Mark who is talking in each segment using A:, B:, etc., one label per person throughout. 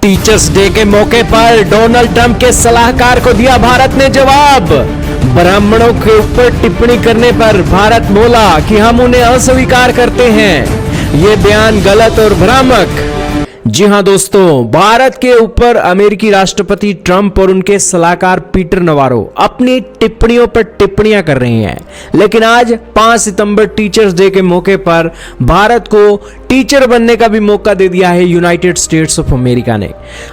A: Teachers day के मौके पर डोनाल्ड ट्रंप के सलाहकार को दिया भारत ने जवाब। ब्राह्मणों के ऊपर टिप्पणी करने पर भारत बोला कि हम उन्हें अस्वीकार करते हैं। ये बयान गलत और भ्रामक। जी हां दोस्तों, भारत के ऊपर अमेरिकी राष्ट्रपति ट्रंप और उनके सलाहकार पीटर नवारो अपनी टिप्पणियों पर टिप्पणियां कर रहे हैं। लेकिन आज 5 सितंबर टीचर्स डे के मौके पर भारत को टीचर बनने का भी मौका दे दिया है यूनाइटेड स्टेट्स ऑफ अमेरिका ने।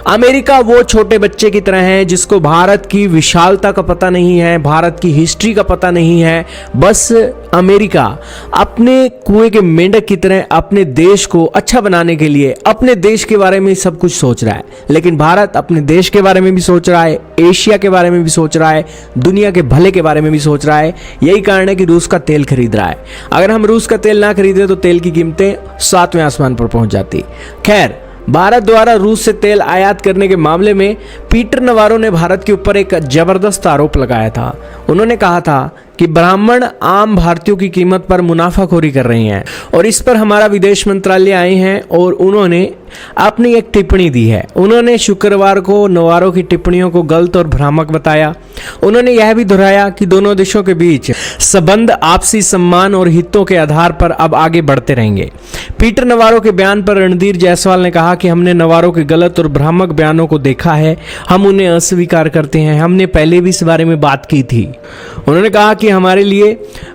A: अमेरिका वो छोटे बच्चे की तरह है जिसको भारत की विशालता का पता नहीं है, भारत की हिस्ट्री का पता नहीं है। बस अमेरिका अपने कुएं के मेंढक की तरह अपने देश को अच्छा बनाने के लिए अपने देश के बारे में सब कुछ सोच रहा है। लेकिन भारत अपने देश के बारे में भी सोच रहा है, एशिया के बारे में भी सोच रहा है, दुनिया के भले के बारे में भी सोच रहा है। यही कारण है कि रूस का तेल खरीद रहा है। अगर हम रूस का तेल ना खरीदे तो तेल की कीमतें 7वें आसमान पर पहुंच जाती। खैर, भारत द्वारा रूस से तेल आयात करने के मामले में पीटर नवारो ने भारत के ऊपर एक जबरदस्त आरोप लगाया था। उन्होंने कहा था कि ब्राह्मण आम भारतीयों की कीमत पर मुनाफाखोरी कर रहे हैं और इस पर हमारा विदेश मंत्रालय आए हैं और उन्होंने अपनी एक टिप्पणी दी है। उन्होंने शुक्रवार को नवारो की टिप्पणियों को गलत और भ्रामक बताया। उन्होंने यह भी दोहराया कि दोनों देशों के बीच संबंध आपसी सम्मान और हितों के आधार पर अब आगे बढ़ते रहेंगे। पीटर नवारो के बयान पर रणधीर जायसवाल ने कहा कि हमने नवारो के गलत और भ्रामक बयानों को देखा है, हम उन्हें अस्वीकार करते हैं। हमने पहले भी इस बारे में बात की थी। उन्होंने कहा कि हमारे लिए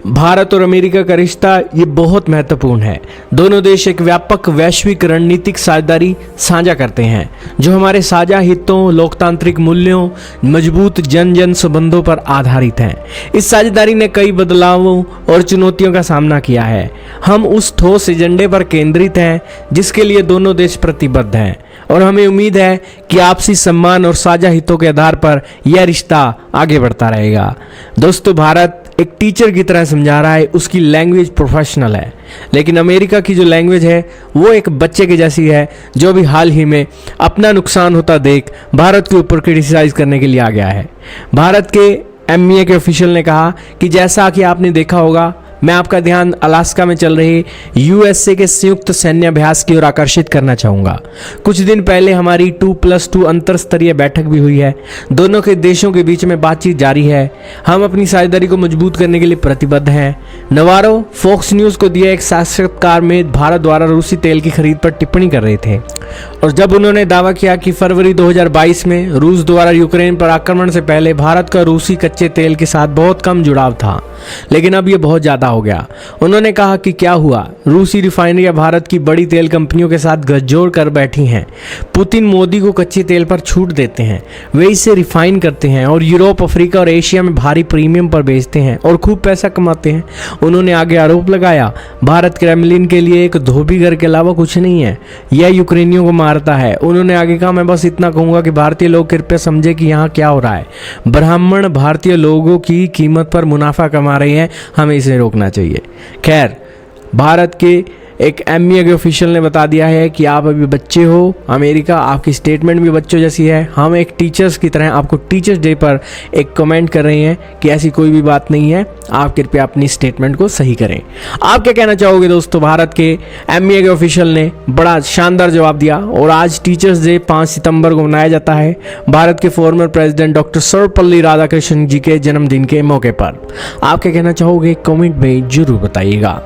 A: भारत और अमेरिका का रिश्ता ये बहुत महत्वपूर्ण है। दोनों देश एक व्यापक वैश्विक रणनीतिक साझेदारी साझा करते हैं जो हमारे साझा हितों, लोकतांत्रिक मूल्यों, मजबूत जन जन संबंधों पर आधारित है। इस साझेदारी ने कई बदलावों और चुनौतियों का सामना किया है। हम उस ठोस एजेंडे पर केंद्रित हैं जिसके लिए दोनों देश प्रतिबद्ध हैं और हमें उम्मीद है कि आपसी सम्मान और साझा हितों के आधार पर यह रिश्ता आगे बढ़ता रहेगा। दोस्तों, भारत एक टीचर की तरह समझा रहा है, उसकी लैंग्वेज प्रोफेशनल है। लेकिन अमेरिका की जो लैंग्वेज है वो एक बच्चे के जैसी है जो भी हाल ही में अपना नुकसान होता देख भारत के ऊपर क्रिटिसाइज करने के लिए आ गया है। भारत के एमईए के ऑफिशियल ने कहा कि जैसा कि आपने देखा होगा, मैं आपका ध्यान अलास्का में चल रहे यूएसए के संयुक्त सैन्य अभ्यास की ओर आकर्षित करना चाहूँगा। कुछ दिन पहले हमारी 2+2 अंतर स्तरीय बैठक भी हुई है। दोनों के देशों के बीच में बातचीत जारी है। हम अपनी साझेदारी को मजबूत करने के लिए प्रतिबद्ध हैं। नवारो फॉक्स न्यूज़ को दिए एक साक्षात्कार में भारत द्वारा रूसी तेल की खरीद पर टिप्पणी कर रहे थे और जब उन्होंने दावा किया कि फरवरी 2022 में रूस द्वारा यूक्रेन पर आक्रमण से पहले भारत का रूसी कच्चे तेल के साथ बहुत कम जुड़ाव था, लेकिन अब यह बहुत ज़्यादा हो गया। उन्होंने कहा कि क्या हुआ, रूसी रिफाइनरियां भारत की बड़ी तेल कंपनियों के साथ गठजोड़ कर बैठी हैं। पुतिन मोदी को कच्चे तेल पर छूट देते हैं, वे इसे रिफाइन करते हैं और यूरोप, अफ्रीका और एशिया में भारी प्रीमियम पर बेचते हैं और खूब पैसा कमाते हैं। उन्होंने आगे आरोप लगाया, भारत क्रेमलिन के लिए एक धोबी घर के अलावा कुछ नहीं है, यह यूक्रेनियों को मारता है। उन्होंने आगे कहा, मैं बस इतना कहूँगा कि भारतीय लोग कृपया समझे कि यहाँ क्या हो रहा है। ब्राह्मण भारतीय लोगों की कीमत पर मुनाफा कमा रहे हैं, हमें इसे रोकना चाहिए। खैर, भारत के एक एमईए के ऑफिशियल ने बता दिया है कि आप अभी बच्चे हो। अमेरिका आपकी स्टेटमेंट भी बच्चों जैसी है। हम एक टीचर्स की तरह आपको टीचर्स डे पर एक कमेंट कर रहे हैं कि ऐसी कोई भी बात नहीं है, आप कृपया अपनी स्टेटमेंट को सही करें। आप क्या कहना चाहोगे दोस्तों? भारत के एमईए के ऑफिशियल ने बड़ा शानदार जवाब दिया और आज टीचर्स डे 5 सितंबर को मनाया जाता है भारत के former president doctor Sarvepalli Radhakrishnan ji के जन्मदिन के मौके पर। आप क्या कहना चाहोगे? कमेंट में जरूर बताइएगा।